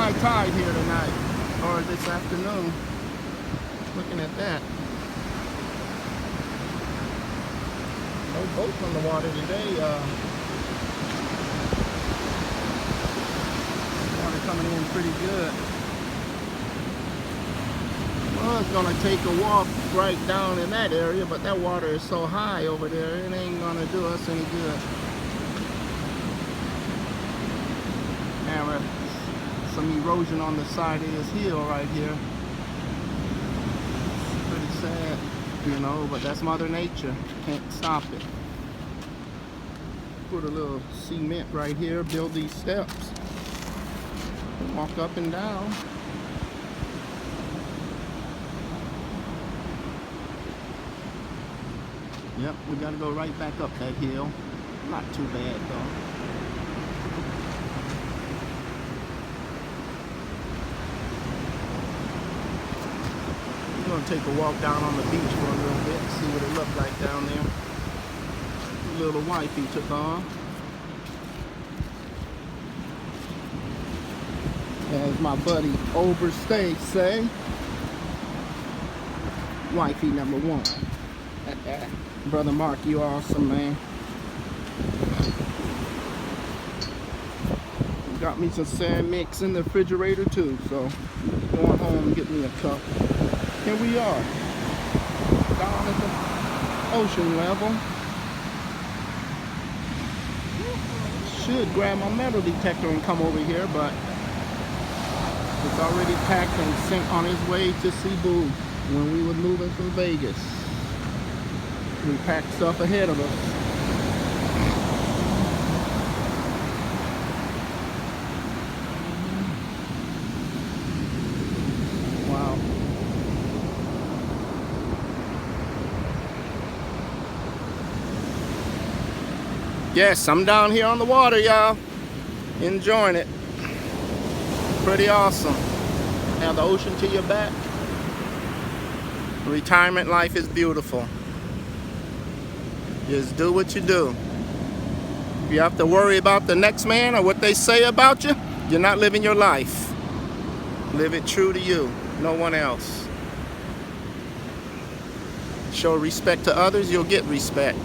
high tide here tonight, or this afternoon. Looking at that. No boats on the water today. Water coming in pretty good. Well, it's gonna take a walk right down in that area, but that water is so high over there, it ain't gonna do us any good. And some erosion on the side of this hill right here. It's pretty sad, you know, but that's Mother Nature. Can't stop it. Put a little cement right here, build these steps. Walk up and down. Yep, we gotta go right back up that hill. Not too bad though. We're gonna take a walk down on the beach for a little bit, see what it looked like down there. The little wife he took on. As my buddy Overstay say, wifey number one. Brother Mark, you awesome, man. Got me some sand mix in the refrigerator too, so going home and get me a cup. Here we are, down at the ocean level. Should grab my metal detector and come over here, but it's already packed and sent on its way to Cebu when we were moving from Vegas. We packed stuff ahead of us. Wow. Yes, I'm down here on the water, y'all. Enjoying it. Pretty awesome. Have the ocean to your back. Retirement life is beautiful. Just do what you do. If you have to worry about the next man or what they say about you, you're not living your life. Live it true to you, no one else. Show respect to others, you'll get respect.